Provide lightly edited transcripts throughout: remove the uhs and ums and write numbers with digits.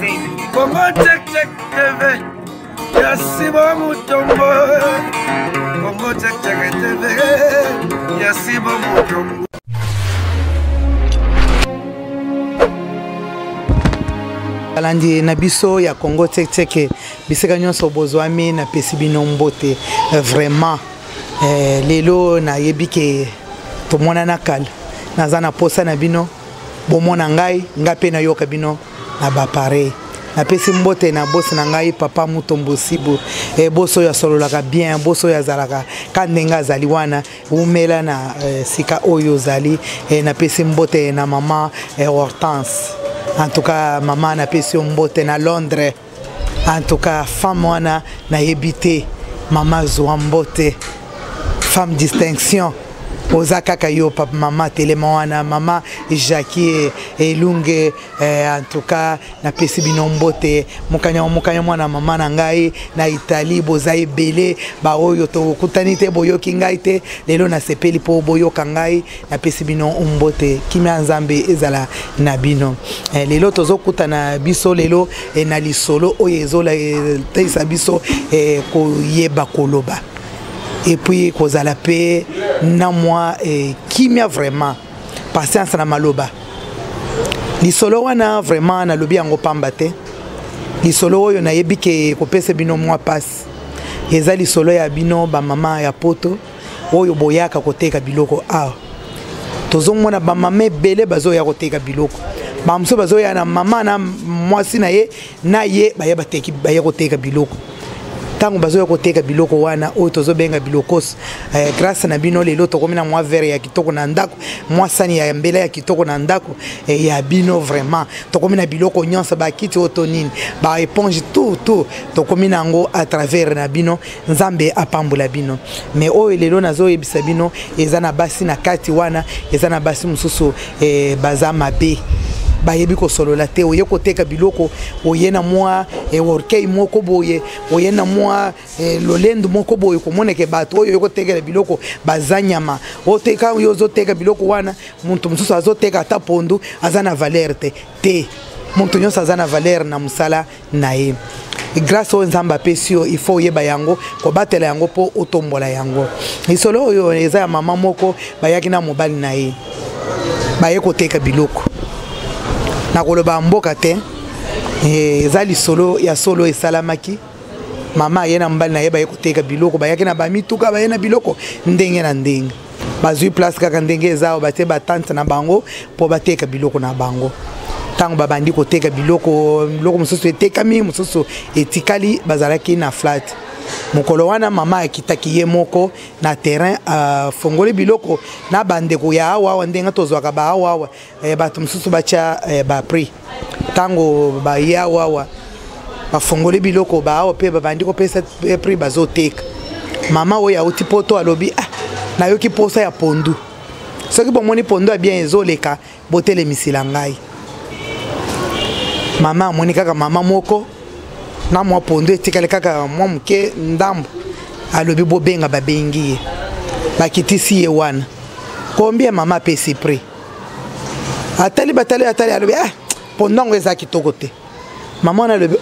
Congo check check TV. Yasibo Mutombo. Congo check check TV. Yasibo Mutombo. Alandi na biso ya Congo Teke biseka nyonso bozwami na pesi bino mbote vraiment lelo na yebike to mona na kala nazana posa na bino bomona ngai ngape na yoka bino na ba pare na pesi mbote na boss na ngai papa Mutombo Sibu boso ya sololaka bien boso ya zalaka kandenga zali wana umela na sika oyo zali na pesi mbote na mama Hortense. En tout cas, maman na pesi mbote na Londres. En tout cas, femme wana na yebite mama Zouambote. Femme distinction. Ozaka kayo papa mama telema wana mama Jackie Elunge en tout cas na pesi bino mbote mukanya mwana mama na ngai na Italie bozai belé ba oyo to kutanite boyoki ngai te lelo na sepeli po boyoka ngai na pesi bino mbote kimya nzambe ezala na bino lelo tozokuta na biso lelo na lisolo oyo ezola teisa biso ko yeba koloba. Et puis kozala pe na moi kimia vraiment patience na maloba lisolo wana vraiment na lobi yango pamba te lisolo oyo na yebike kopesa bino moi passe eza lisolo ya bino ba mama ya poto oyo boyaka koteka biloko tozomona ba mama ebele bazoya koteka biloko bamso bazoya na mama na mwasi na ye baye koteka biloko tango bazoya koteka biloko wana oyo tozobenga bilokos grâce na bino lelo tokomina mwa verre ya kitoko na ndako mwa sani ya mbela ya kitoko na ndako ya bino vraiment tokomina biloko nyonso ba kiti otonini ba éponge tout tokomina ngo à travers na bino nzambe apambola bino mais oyo lelo nazoyebisa bino eza na basi na kati wana eza na basi mususu baza mabe bayebi ko solola te oye koteka biloko oyena mwa orkei moko boye oyena mwa lolendo moko boye komoneke bato oyo koteka biloko bazanyama oteka yozo teka biloko wana muntu mususu azoteka ata pondu azana valeur te muntu nyonso azana valeur na musala na ye grâce au nzamba pesio il faut yeba yango ko batela yango po otombola yango isolo oyo eza ya mama moko bayaki na mobali na ye baye koteka biloko na koloba mboka te ezali solo ya solo esalamaki mama yena mbali na yeba yekoteka biloko bayaki na bamituka bayena biloko ndenge na ndenge bazui place kaka ndenge ezao bate batante na bango po bateka biloko na bango tango babandi koteka biloko mususu etekami mususu etikali bazalaki na flat mokolo wana mama akitaki ye moko na terrain fongole biloko na bandeko ya awa ndenga tozwaka ba awa bato mususu bacha ba prix tango ba ya awa bafongole biloko ba awa pe babandi ko pesa prix bazoteka mama oya utipoto alobi na yoki posa ya pondu soki bomoni pondu bien ezoleka botele misila ngai mama amoni kaka mama moko na mwa pondu etikale kaka mwa muke ndambo alobi bobenga babengi bakitisi ye wana kombia mama pesi prix atali alobi pondango eza kitoko te mama na alobi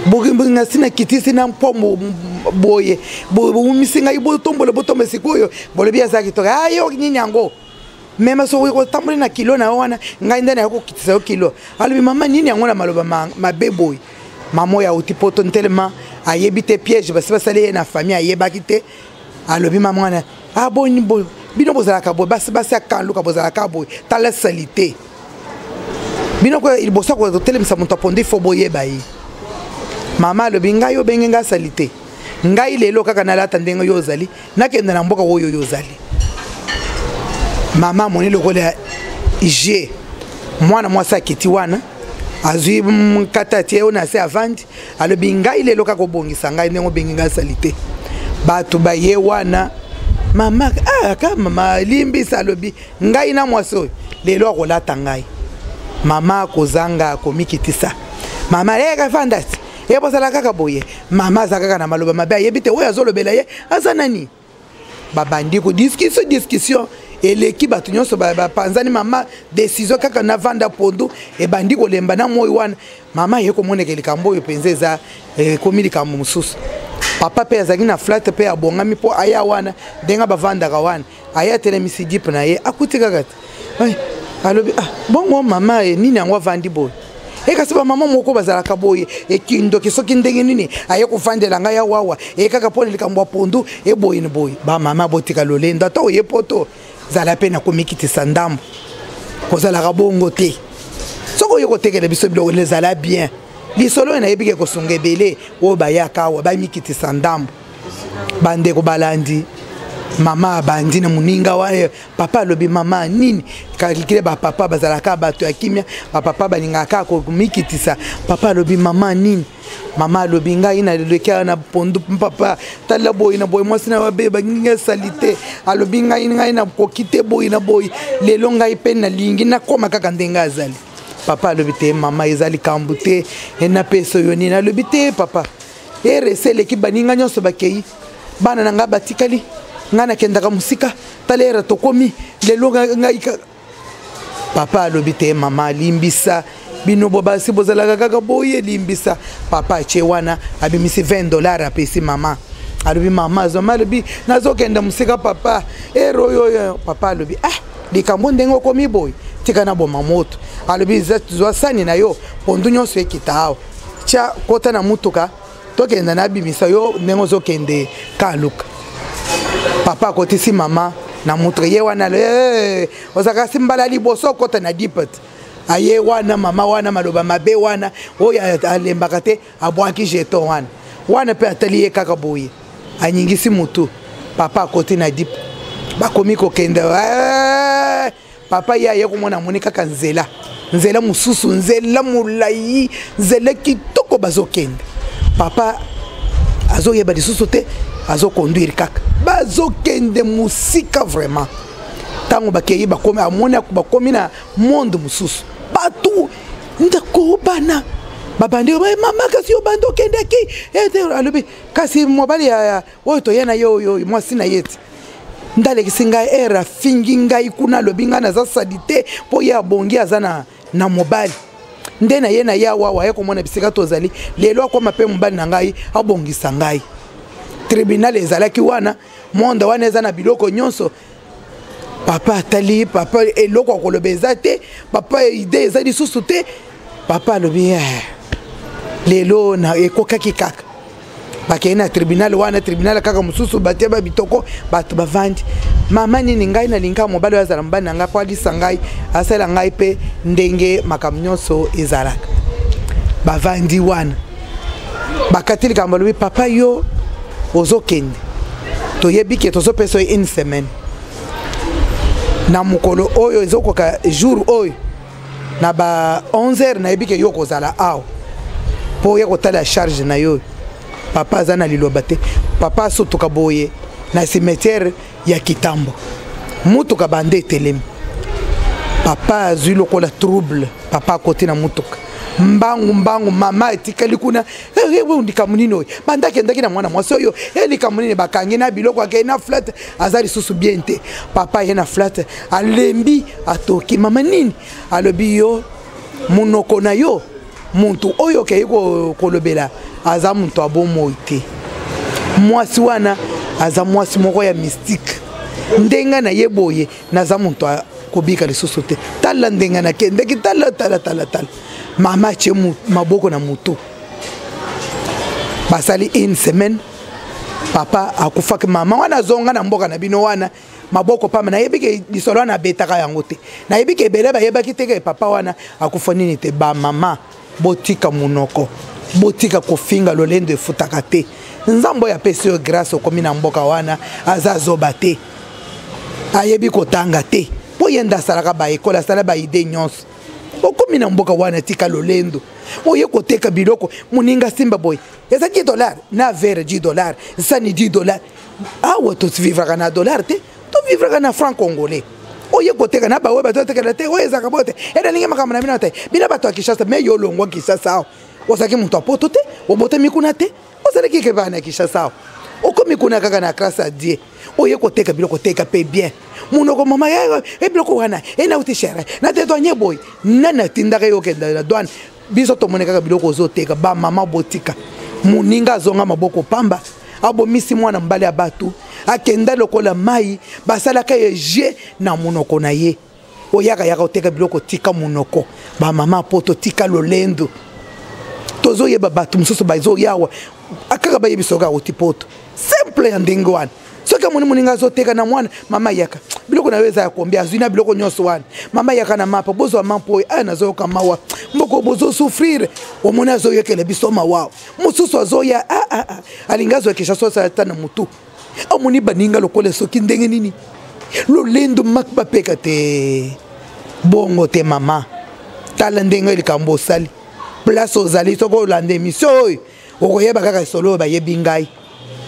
boginga sina kitisi na mpombo boye umisinga botombo sikoyo bolobi eza kitoko yo nyinyi yango mema so ko tambuli na kilo na wana ngai ndana yako kitisa kilo alobi mama nini yango na maloba mabeboy mamo ya utipoto ntelema ayebite piège basali na famille ayebaki te alobi mama na boni bino bozala kabo basi akanluka bozala kabo tala salité bino ko il bossa ko telemisa monto pondi fo boyeba yi mama alobi ngai yo benga salité ngai lelo kaka na lata ndenga yo zali nakenda na mboka oyo yo zali mama moni lokola je mwana mwasa kiti wana azui mkatati ona se avandi alobi ngai lelo kako bongisa ngai ndengo benga salite bato baye wana mama mama limbisa alobi ngai na mwaso lelo akolata ngai mama kozanga komikitisa mama reka fandasi ebosala kaka boye mama zakaka na maloba mabe yebite oyo azolobela ye azanani babandi ko discussion et l'équipe a tenu sur panzani maman décision kaka na vanda pondu et bandi ko lemba na moyo wana maman yeko mone ke likambo yo penzeza komi likambo mususu papa pe azaki na flat pe abongami po aya wana denga bavanda ka wana aya tele misidip na ye akutika kati ay alobi bongo mama nini angwa vandi boy kasi ba mama moko bazala kaboye ekindo kisoki ndenge nini aye kufandela nga ya wawa kaka pole likambo pondu boy ni boy ba mama botika lolenda to ye poto zala pena komikitisa ndambo kozala kabongo te soko yoko tekele biso bilo lezala bien lisolo na yebike kosunga ebele o bayaka wa bamikitisa ndambo bande ko balandi mama bandi na muninga wa papa lobi mama nini kalikile ba papa bazalaka bato ya kimia ba papa balingaka ko mikitisa papa lobi mama nini mama lobi ngai na leleka na pondu papa tala boy na boy mwasi na babeba nginga salite alobi ngai na kokite boy na boy lelo ngai pe na lingi na koma kaka ndenga azali papa lobi te mama ezali kambute na peso yoni na lobi te papa resele ki baninga nyonso bakei bana nanga batikali ngana kendaka musika talera tokomi lelo ngai papa lobite mama limbisa bino bobasi bozalaka kaka boye limbisa papa che wana abimisi $20 apesi mama alobi mama zoma lobi nazokenda musika papa royo papa lobi likambo ndenge komi boy tika na boma moto alobi zwa sani na yo pondu nyonso ekitao cha kota na mutuka tokenda na bimisa yo ndenge zokende kaluka papa kotisi mama na mutre ye wana ozaka simbala liboso kota na dipet aye wana mama wana maloba mabe wana oya alembaka te abwaki jeton wana pe atali kaka boye anyingisi mutu papa koti na dip bakomi kokenda papa ye komona moni kaka nzela mususu nzela mulai nzela kitoko bazokenda papa azoyeba lisusu te azo conduire kaka bazokende musika vraiment tango bakeyi bakomi amoni bakomi na monde mususu batu ndako bana babande mama kasi yo bando kendeki alobi kasi mobali ya oyo toyena yo mwasi na yeti ndalekisi ngai era fingi ngai kuna lobi ngai naza salite po ye abongi aza na mobali nde na ye na ya wawa ye komona bisika tozali lelo akoma mpe mobali na ngai abongisa ngai tribunal ezalaki wana monde wana eza na biloko nyonso papa atali papa eloko akoloba eza te papa ide eza lisusu te papa alobi lelo na ekokaki kaka bakei na tribunal wana tribunal kaka mosusu batie babitoko bato bavandi mama nini ngai nalinga mobali azala mobali na ngai po alisa ngai asala ngai mpe ndenge makambo nyonso ezalaka bavandi wana bakati likambo alobi papa yo ozokende toyebi ke tozopesa yo une semaine na mokolo oyo ezokoka jour oyo na ba 11h nayebi ke yo kozala awa po ya kotala charge na yo papa aza na liloba te papa asutuka boye na cimetière ya Kitambo mutuka bande etelemi papa azwi lokola trouble papa akoti na mutuka mbangu mama etikali kuna likambo nini oyo bandakendaki na mwana mwasi oyo likambo nini bakangi na biloko akei na flat aza lisusu bien te papa ye na flat alembi atoki mama nini alobi yo munoko na yo muntu oyo kei kolobela aza muntu abomoi te mwasi wana aza mwasi moko ya mystique ndenga na ye boye naza muntu kobika lisusu te tala ndenga na kendeki tala mama che maboko na mutu basali une semaine papa akufaki mama wana zonga na mboka na bino wana maboko pama na yebike lisolo na betaka yango te na yebike ebele bayebaki te papa wana akufa nini te ba mama botika munoko botika kofinga lolendo efutaka te nzambo ya pesi yo grâce okomi na mboka wana azazoba te ayebi kotanga te po yenda salaka ba ekola sala ba ide nyonso okomi na mboka wana tika lolendo oye koteka biloko muninga simba boy eza $10 na verre $10 sani $10 awa to vivra na dollar te to vivra na franc congolais oye koteka na bawe bato teka te oye zaka bote ena linga makamana bina te bina bato akishasa me yo longwa kisasa osaki muntu apoto te obote mikuna te osaki ke bana kishasa okomi kuna kaka na grâce à Dieu oye koteka biloko teka pe bien munoko mama e biloko wana e na uti chere na te to nyeboy nana tindaka yo ke la douane biso to moneka biloko zo teka ba mama botika muninga zonga maboko pamba abo misi mwana mbali abatu akenda lokola mai basalaka ye je na munoko na ye oyaka yaka oteka biloko tika munoko ba mama poto tika lolendo tozo yeba batu mususu baizo yawa akaka ba yebisoka otipoto simple ya ndingwana soka muninga zo teka na mwana mama yaka biloko na weza yakombia azina biloko nyoso wana mama yaka na mapa bozo mampo ana zo kama wa mboko bozo souffrir omona zo yekele bisoma wao mususu azoya alingazo yakisha sosa tana mutu amuni baninga lokole soki ndenge nini lolendo makba peka te bongo te mama tala ndenge likambo sali place ozali soko lande mission okoyeba kaka solo ba yebingai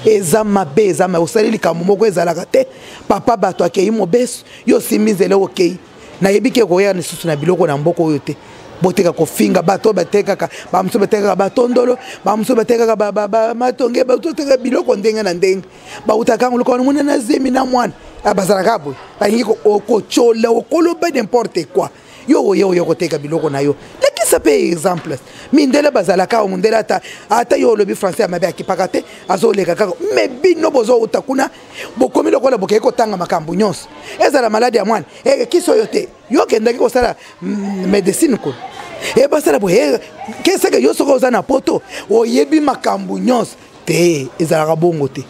ezama be ezama osali likambo moko ezalaka te papa bato akei mobeso yo simizele okei na yebike koya na susu na biloko na mboko oyo te boteka kofinga bato batekaka bamuso batekaka batondolo bamuso batekaka matonge batoteka biloko ndenge na ndenge bautaka nguluko mwana na zemi na mwana abazalaka boy balingi okochola okoloba n'importe quoi yo koteka biloko na yo lekisa pe exemple mindele bazalaka mundela ata yo lobi français amabe akipaka te azoleka kaka me bino bozo utakuna bokomi lokola bokeye kotanga makambo nyonso ezala maladi ya mwana kiso yo te yo kendaki kosala médecine ko basala boye keseke yo soko oza na poto oyebi makambo nyonso te ezalaka bongo te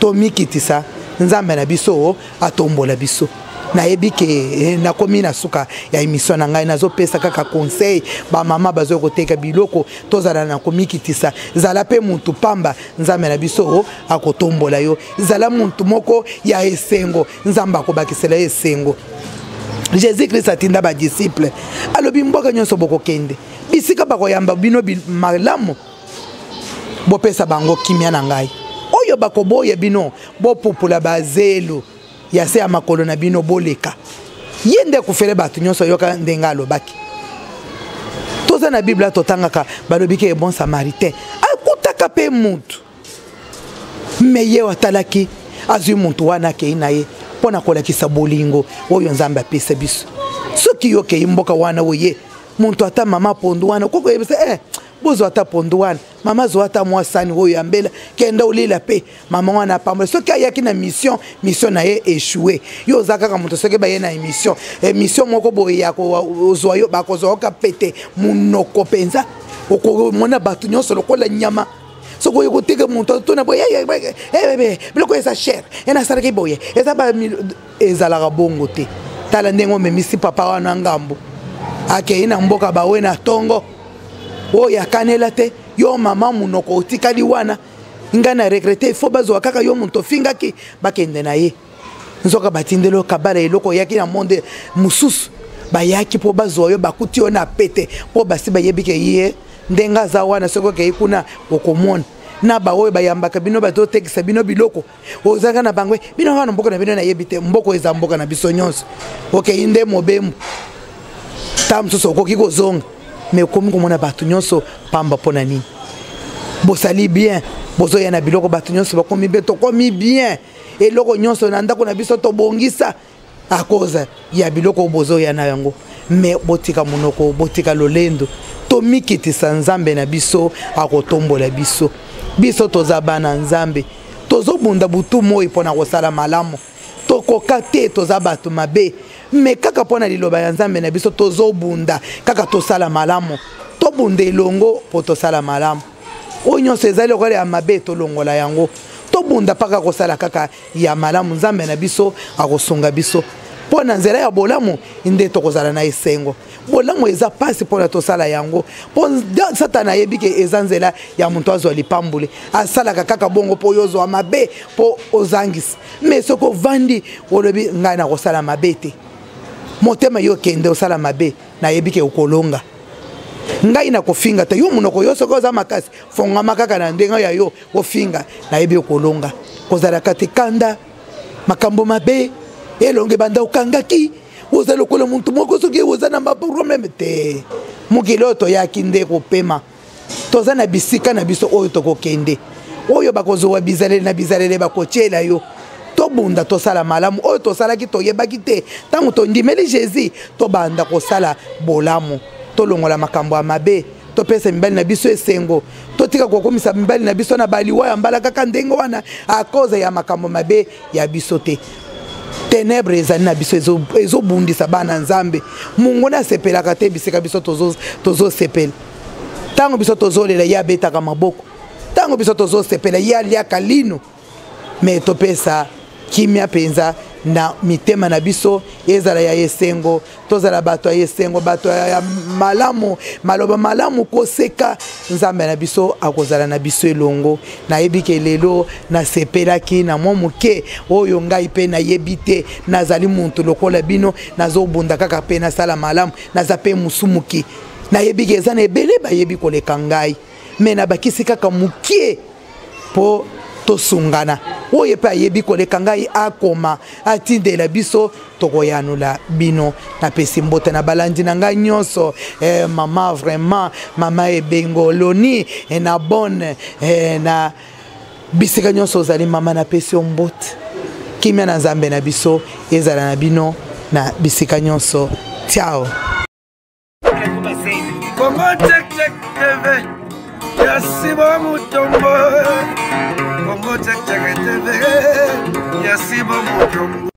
tomikitisa nzambe na biso atombola biso na yebike na komi na suka ya émission na ngai nazo pesa kaka conseil ba mama bazo koteka biloko tozala na komikitisa zala pe muntu pamba nzambe na biso akotombola yo zala muntu moko ya esengo nzamba ko bakisela esengo Jésus Christ atinda ba disciple alobi mboka nyonso boko kende bisika bako yamba bino malamu bo pesa bango kimia na ngai oyo bako boye bino bo popula bazelo ya se amakolo na bino boleka yende kufele batu nyonso yoka ndenga alobaki toza na Biblia totangaka balobiki e bon samaritain akutaka pe mutu meye watalaki azwi muntu wana ke inaye pona kolakisa bolingo oyo nzambe apesa biso soki yoke imboka wana oye muntu ata mama pondu wana koko yebisa bozo ata pondu wana mama zo ata mwasani oyo ambela kenda olila pe mama wana pambo soki ayaki na mission na ye échoué yo zakaka muntu soki ba ye na mission moko boye yako ozwa yo bakozo ka pete munoko penza oko mona batu nyonso lokola nyama soko yoko teke muntu tona boye bebe biloko esa cher ena saraki boye esa ba ezalaka bongo te tala ndengo memisi papa wana ngambo ake ina mboka bawe na tongo oya kanela te yo mama munoko otikali wana ngana regrete fo bazo kaka yo muntu fingaki bakende na ye nzoka batindelo kabala eloko yaki na monde mususu bayaki po bazo yo bakuti yo na pete po basi bayebike ye ndenga za wana soko ke ikuna okomona na bawe bayambaka bino bato tekisa bino biloko ozanga na bangwe bino wana mboko na bino na yebite mboko eza mboka na biso nyonso okay inde mobemu tam so ko kiko zonga mais komi komona batu nyonso pamba pona nini bosali bien bozo ya na biloko batu nyonso bakomi beto komi bien eloko nyonso na ndako na biso to bongisa a cause ya biloko bozo ya na yango mais botika monoko botika lolendo to mikitisa nzambe na biso akotombola biso biso tozabana nzambe tozobunda butu moi pona kosala malamu tokoka te toza batu mabe me kaka pona liloba ya nzambe na biso tozobunda kaka tosala malamu tobunda elongo po tosala malamu oyo nyonso ezali lokola ya mabe tolongola yango tobunda paka kosala kaka ya malamu nzambe na biso akosunga biso pona nzela ya bolamu nde tokozala na esengo bolamu eza pasi pona tosala yango po satana yebike eza nzela ya muntu azwa lipambule asalaka kaka bongo po yozwa mabe po ozangisa me soko vandi olobi ngai na kosala mabe te motema yo kende osala mabe na yebike ukolonga ngai na kofinga te yo munoko yo soko za makasi fonga makaka na ndenga ya yo ofinga na yebi ukolonga kozala katikanda makambo mabe elonge banda ukangaki oza lokola muntu moko soki oza na problème te mukiloto yaki nde kopema toza na bisika na biso oyo tokokende oyo bakozwa bizaleli na bizaleli bakochela yo to tobunda tosala malamu oyo tosalaki toyebaki te ntango tondimeli Jésus tobanda kosala bolamu tolongola makambo ya mabe topesa mibali na biso esengo totika kokomisa mibali na biso na baliwa ya mbala kaka ndenge wana a cause ya makambo mabe ya biso te ténèbres ezali na biso ezobundisa bana nzambe mungu nasepelaka te bisika biso tozosepela ntango biso tozolela ye abetaka maboko ntango biso tozosepela ye aliaka lino me topesa kimia mpenza na mitema na biso ezala ya esengo tozala bato ya esengo bato ya malamu maloba malamu koseka nzambe na biso akozala na biso elongo nayebi ke lelo nasepelaki na mwa moke oyo ngai mpe nayebi te nazali muntu lokola bino nazobunda kaka mpe nasala malamu naza mpe musumuki nayebi ke eza na ebele bayebi koleka ngai me nabakisi kaka mokie po tosungana oye pe ayebi koleka ngai akoma atindela biso tokoyanula bino napesi mbote na balandi na ngai nyonso mama vraiment mama ebengoloni na bonne na bisika nyonso ozali mama napesi mbote kimia na nzambe na biso ezala na bino na bisika nyonso ciao Congo check check TV Yasibo Mutombo Congo check check TV Yasibo Mutombo